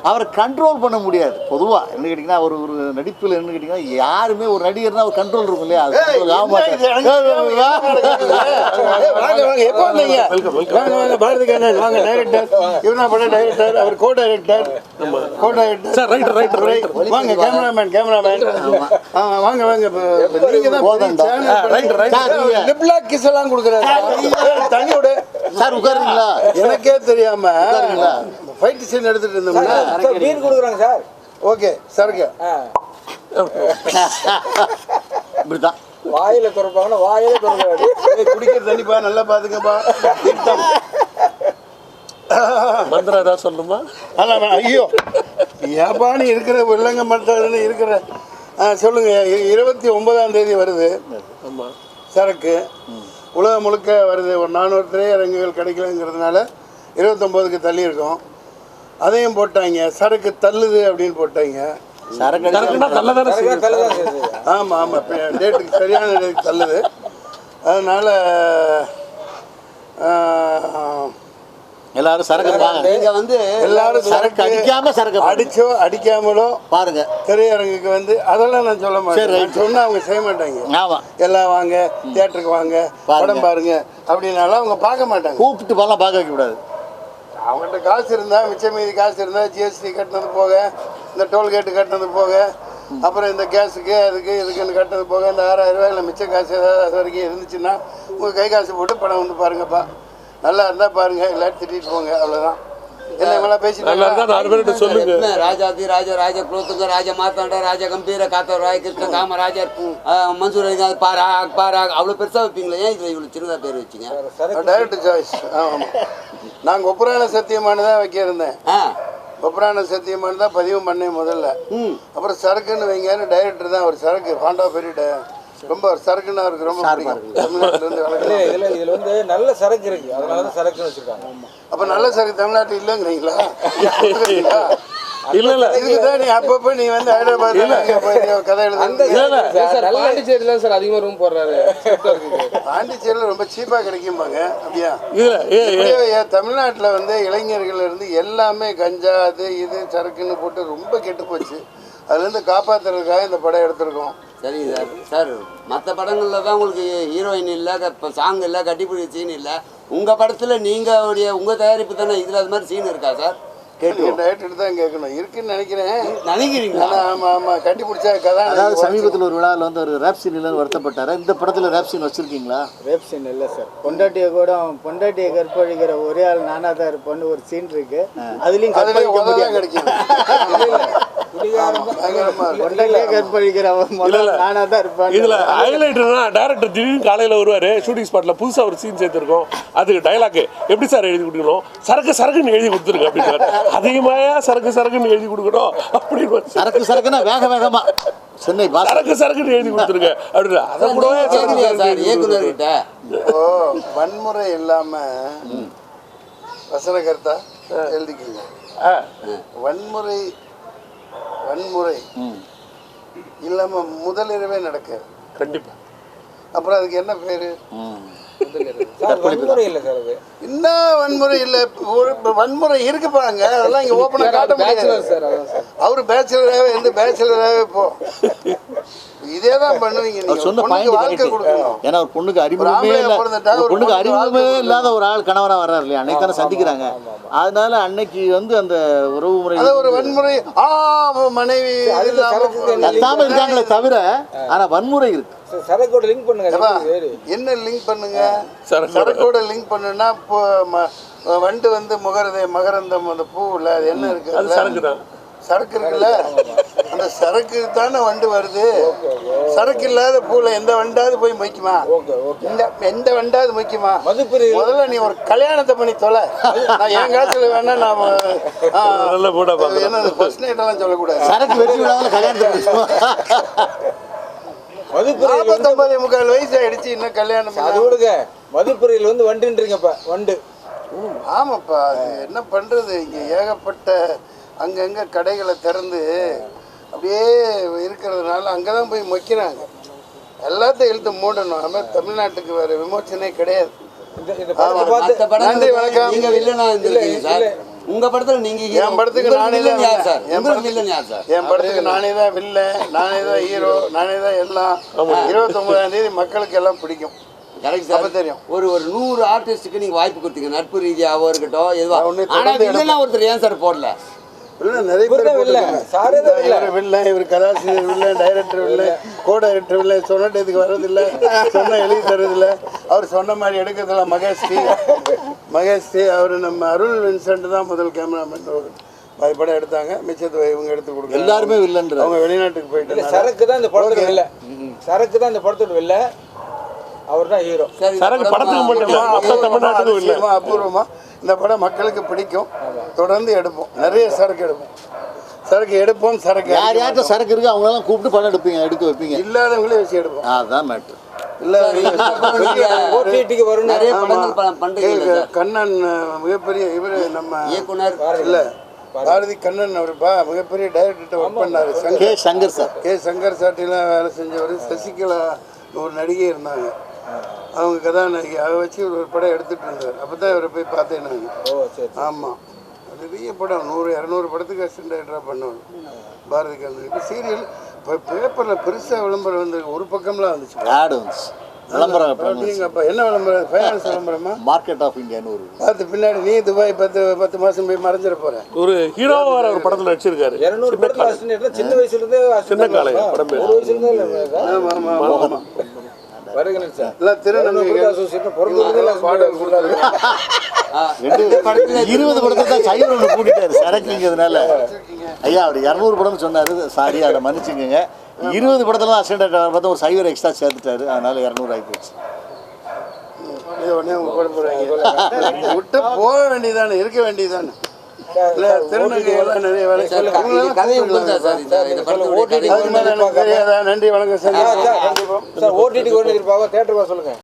அவரை கண்ட்ரோல் பண்ண முடியாது. பொதுவாக என்ன கேட்டிங்கன்னா ஒரு நடிப்பில் என்ன கேட்டிங்கன்னா யாருமே ஒரு நடிகர்னா ஒரு கண்ட்ரோல் இருக்கும் இல்லையா? அது ஆக மாட்டேன். எப்போ வந்தீங்க? பாரதி கண்ணன் வாங்க. டைரக்டர் இவனா படம் டைரக்டர், அவர் கோ டைரக்டர் சார். ரைட்டர் வாங்க. கேமராமேன் வாங்க நீங்க தான் லிப்லா கிஸ் எல்லாம் கொடுக்குறாரு. தண்ணியோட சார் உட்காருங்களா? எனக்கே தெரியாம ஃபைட் சீன் எடுத்துட்டு இருந்தோம்னா மீன் கொடுக்குறாங்க சார். ஓகே சரக்கு இப்படிதான் வாயில திறப்பாங்கன்னா வாயில திறக்காது. குடிக்கிற தண்ணிப்பா நல்லா பாத்துக்கப்பா. மந்திரம் ஏதாவது சொல்லணுமா? அல்ல ஐயோ ஏப்பா நீ இருக்கிற வெள்ளங்க மட்டன்னு இருக்கிற. சொல்லுங்க. 29ஆம் தேதி வருது சரக்கு. உலகம் முழுக்க வருது. ஒரு 400 திரையரங்குகள் கிடைக்கலங்கிறதுனால 29க்கு தள்ளி இருக்கோம். அதையும் போட்டாங்க. சரக்கு தள்ளுது அப்படின்னு போட்டாங்க. ஆமாம் ஆமாம் டேட்டுக்கு சரியான டேட்டுக்கு தள்ளுது. அதனால் எல்லாரும் சரக்கு நீங்க வந்து எல்லாரும் சரக்கு அடிக்காம சரக்கு அடிச்சோ அடிக்காமலோ பாருங்க. திரையரங்குக்கு வந்து அதெல்லாம் நான் சொல்ல மாட்டேன். சொன்னா அவங்க செய்ய மாட்டாங்க. ஆமா எல்லாம் வாங்க தியேட்டருக்கு வாங்க படம் பாருங்க அப்படின்னாலும் அவங்க பார்க்க மாட்டாங்க. கூப்பிட்டு படம் பார்க்க வைக்க கூடாது. அவங்கள்ட்ட காசு இருந்தா மிச்சம் மீதி காசு இருந்தா ஜிஎஸ்டி கட்டினது போக, இந்த டோல்கேட்டு கட்டினது போக, அப்புறம் இந்த கேஸுக்கு அதுக்கு இதுக்குன்னு கட்டினது போக, இந்த 6000 ரூபாயில் மிச்ச காசு ஏதாவது அது வரைக்கும் இருந்துச்சுன்னா உங்கள் கை காசு போட்டு படம் வந்து பாருங்கப்பா. நல்லா இருந்தால் பாருங்க, எல்லாரும் திட்டிட்டு போங்க. அவ்வளோதான். என்ன இவங்களாம் பேசிட்டு ராஜாதி ராஜ ராஜ குலோத்துங்க ராஜ மாத்தாண்ட ராஜ கம்பீர காத்த ராய கிருஷ்ண காமராஜர் மன்சூர் அலிகாந்த் பாராக் அவ்வளோ பெருசாக வைப்பீங்களா? ஏன் இதில் இவ்வளோ சின்னதாக பேர் வச்சிங்க? Direct choice. ஆமாம். நான் ஒப்புரான சத்தியமானு தான் வைக்க இருந்தேன். ஒப்புரான சத்தியமானு தான் பதிவு பண்ணேன் முதல்ல. அப்புறம் சரக்குன்னு வைங்கன்னு டைரக்டர் தான். அவர் சரக்கு பாண்டா பெரிய ரொம்ப சரக்குன்னா அவருக்கு ரொம்ப இதுல வந்து நல்ல சரக்கு இருக்கு, அதனாலதான் சரக்குன்னு வச்சிருக்காங்க. அப்ப நல்ல சரக்கு தமிழ்நாட்டு இல்லைங்கிறீங்களா? இல்ல இல்ல இதுதான் நீ அப்பப்ப நீ வந்து ஹைதராபாத் கதை பாண்டிச்சேரியில சார் அதிகமா ரூம் போடுறாரு. பாண்டிச்சேரியில ரொம்ப சீப்பா கிடைக்கும்பாங்க. அப்படியா? தமிழ்நாட்டுல வந்து இளைஞர்கள் இருந்து எல்லாமே கஞ்சா அது இது சரக்குன்னு போட்டு ரொம்ப கெட்டு போச்சு. அதுலேருந்து காப்பாற்றுறதுக்காக இந்த படம் எடுத்திருக்கோம். சரி சார். சார் மற்ற படங்களில் தான் உங்களுக்கு ஹீரோயின் இல்லை, இப்போ சாங் இல்லை, கட்டிப்பிடி சீன் இல்லை. உங்கள் படத்தில் நீங்கள் உங்கள் தயாரிப்பு தானே, இதில் அது மாதிரி சீன் இருக்கா சார்? கேட்டு தான் கேட்கணும். இருக்குன்னு நினைக்கிறீங்களா? ஆமாம் ஆமாம் கண்டுபிடிச்சா கதை. அதாவது சமீபத்தில் ஒரு விழாவில் வந்து ஒரு ரேப் சீன் இல்லைன்னு வருத்தப்பட்டார். இந்த படத்தில் ரேப் சீன் வச்சுருக்கீங்களா? ரேப் சீன் இல்லை சார். பொண்டாட்டியை கற்பழிக்கிற ஒரே ஆள் நானாக தான் இருப்பேன்னு ஒரு சீன் இருக்கு. அதுலேயும் கிடைக்கும். இதுல ஹைலைட்னா டைரக்டர் திடீர்னு காலையில வருவாரு. ஷூட்டிங் ஸ்பாட்ல புதுசா ஒரு சீன் சேர்த்திருக்கோம். அதுக்கு டைலாக் எப்படி சார் எழுதி கொடுக்கணும்? சரக்குன்னு எழுதி கொடுத்துருங்க அப்படின்னு. அதிகமாயா சரக்குன்னு எழுதி கொடுக்கணும் அப்படின்னு. சரக்குன்னா வேகமா சென்னை சரக்குன்னு எழுதி கொடுத்துருங்க அப்படின்னு. அதை கூட வன்முறை இல்லாம வசனகர்த்தா எழுதிக்கீங்க. வன்முறை இல்லாம முதலிரவே நடக்காது. கண்டிப்பா. அப்புறம் அதுக்கு என்ன பேரு? வன்முறை இல்லை சார். அது என்ன வன்முறை இல்லை? வன்முறை இருக்குப்பாங்க. அதெல்லாம் இங்க ஓப்பனா காட்ட முடியாது. அவரு பேச்சுலராகவே இருந்து பேச்சுலராகவே போ. இதே தான் பண்ணுவீங்க. வாழ்க்கை கொடுக்கணும். ஏன்னா ஒரு பொண்ணுக்கு அறிமுகமே இல்லாத ஒரு ஆள் கணவனா வர்றாரு இல்லையா? அன்னைக்கு தானே சந்திக்கிறாங்க. அதனால அன்னைக்கு வந்து அந்த உறவு முறை ஒரு வன்முறை மனைவி இருக்காங்களே தவிர ஆனா வன்முறை இருக்கு. சரக்கோட லிங்க் பண்ணுங்க. என்ன லிங்க் பண்ணுங்க? சரக்கோட லிங்க் பண்ணுன்னா வண்டு வந்து மகரந்தம் அந்த பூவில் அது என்ன இருக்கு? சரக்கு இருக்குல்ல, அந்த சரக்கு தானே வண்டு வருது. சரக்கு இல்லாத பூல எந்த வண்டாவது போய் மொய்க்குமா? எந்த வண்டாவது மொய்க்குமா? முதல்ல நீ ஒரு கல்யாணத்தை பண்ணி தொலை. நான் என் காசுல வேணா நான் என்ன ஃபர்ஸ்ட் நைட் எல்லாம் சொல்லக்கூடாது. சரக்கு வெற்றி விழாவில் கல்யாணத்தை 49 வயசு ஆயிடுச்சு, இன்னும் கல்யாணம் அது விடுங்க. மதுப்புறையில் வந்து வண்டுன்றீங்கப்பா. வண்டு ஆமாப்பா. அது என்ன பண்றது? இங்க ஏகப்பட்ட அங்கங்கே கடைகளை திறந்து அப்படியே இருக்கிறதுனால அங்கே தான் போய் மொக்கிறாங்க. எல்லாத்தையும் இழுத்து மூடணும். அதுமாதிரி தமிழ்நாட்டுக்கு வேறு விமோச்சனே கிடையாது. நன்றி, வணக்கம். உங்க படத்துல நீங்க hero. என் படத்துக்கு உங்களுக்கு நானே villain தான் யார் சார்? என் உங்களுக்கு villain யார் சார்? என் படத்துக்கு நானே தான் வில்லன், நானே தான் ஹீரோ, நானே தான் எல்லாம். 29ஆம் தேதி மக்களுக்கு எல்லாம் பிடிக்கும். Correct sir. அப்ப தெரியும். ஒரு 100 ஆர்டிஸ்டுக்கு நீங்க வாய்ப்பு கொடுத்தீங்க, நட்பு ரீதியாவோ இருக்கட்டும் எதுவா. ஒண்ணு ஆனா தொடர்ந்து வில்லனா ஒருத்தர் ஏன் சார் போடல? வில்லன் நிறைய பேர் வில்லன். சாரே தான் இவர் வில்லன், இவர் கதாசிரியர் villain, director villain, co director villain, சொன்னதுக்கு வர்றதில்ல, சொன்ன எழுதி தர்றதில்ல. அவர் சொன்ன மாதிரி எடுக்கிறதுல மகேஷ்டி அவர் நம்ம அருள் வின்சென்ட் தான் முதல் கேமராமேன். அது படம் எடுத்தாங்க, மிச்சத்தை இவங்க எடுத்து கொடுக்க எல்லாருமே வில்லன்ற அவங்க வெளிநாட்டுக்கு போயிட்டு சரக்கு தான் இந்த படத்தோட வில்ல. சரக்கு தான் இந்த படத்தோட வில்ல. அவர் தான் ஹீரோ. சரக்கு படத்துக்கு மட்டும் இல்ல, மொத்த தமிழ்நாட்டுக்கும் இல்ல. அபூர்வமா இந்த படம் மக்களுக்கு பிடிக்கும். தொடர்ந்து எடுப்போம், நிறைய சரக்கு எடுப்போம். சரக்கு எடுப்போம், சரக்கு யார் யார்கிட்ட சரக்கு இருக்கு அவங்களெல்லாம் கூப்பிட்டு படம் எடுக்க வைப்பீங்க. இல்லாதவங்களே வச்சு எடுப்போம். அதுதான் மேட்ரு. ஓடிடிக்கு வரும் நிறைய படங்கள் பண்றீங்க சார். கண்ணன் மிகப்பெரிய இவரு நம்ம இயக்குனர் இல்ல பாரதி கண்ணன் அவருப்பா மிகப்பெரிய டைரக்டர் ஒர்க் பண்ணாரு. K Shankar sir. K Shankar சாட்டிலாம் வேலை செஞ்சவர். சசிகலா ஒரு நடிகை இருந்தாங்க, அவங்க கதாநாயகி. அதை வச்சு ஒரு படம் எடுத்துட்டு இருந்தார். அப்போ தான் இவரை போய் பார்த்தேன் நான். ஆமாம், நிறைய படம் 100-200 படத்துக்கு அசிஸ்டன்ட் டைரக்டராக பண்ணுவாங்க பாரதி கண்ணன். இப்போ சீரியல் இப்போ பேப்பரில் பெருசாக விளம்பரம் வந்து ஒரு பக்கம்லாம் வந்துச்சு. ஆடு வந்துச்சு, விளம்பரம். அப்படிங்கப்பா என்ன விளம்பரம்? ஃபைனான்ஸ் விளம்பரமா? மார்க்கெட் ஆஃப் இந்தியான்னு ஒரு பார்த்து பின்னாடி நீ துபாய் 10 மாதம் போய் மறைஞ்சிட போற. ஒரு ஹீரோவா வர ஒரு படத்துல நடிச்சிருக்காரு. 200 படத்துல அசிஸ்டன்ட் சின்ன வயசுல இருந்தே சின்ன காலை படம் பேரு. 1 வயசுல இருந்தே ஆமாம் ஆமாம் ஆமாம். வருகிறேன் சார். எல்லாம் திருநங்கை அசோசியேட் பிறந்ததுல பாடல் கொடுத்தாரு. 20 படத்தை தான் சைவர் ஒன்று கூட்டிட்டாரு சரக்குங்கிறதுனால. ஐயா அவர் 200 படம்னு சொன்னாரு, சாரி அதை மன்னிச்சுக்கோங்க. 20 படத்துல தான் அசிஸ்டன்ட் பார்த்தா ஒரு சைவர் எக்ஸ்ட்ரா சேர்த்துட்டாரு, அதனால 200 ஆகி போச்சு. இது உடனே போட போறாங்க. விட்டு போக வேண்டியதானே, இருக்க வேண்டியதானே. இல்லை திருநங்கை எல்லாம் நிறைய வேலை கதை உங்களுக்கு சார். இந்த படத்தோட கதை அதுக்கு மேலே எனக்கு தெரியாதா? நன்றி வணக்கம் சார். சார் ஓடிடிக்கு ஒன்று எதிர்பார்க்க தியேட்டருக்கு சொல்லுங்க.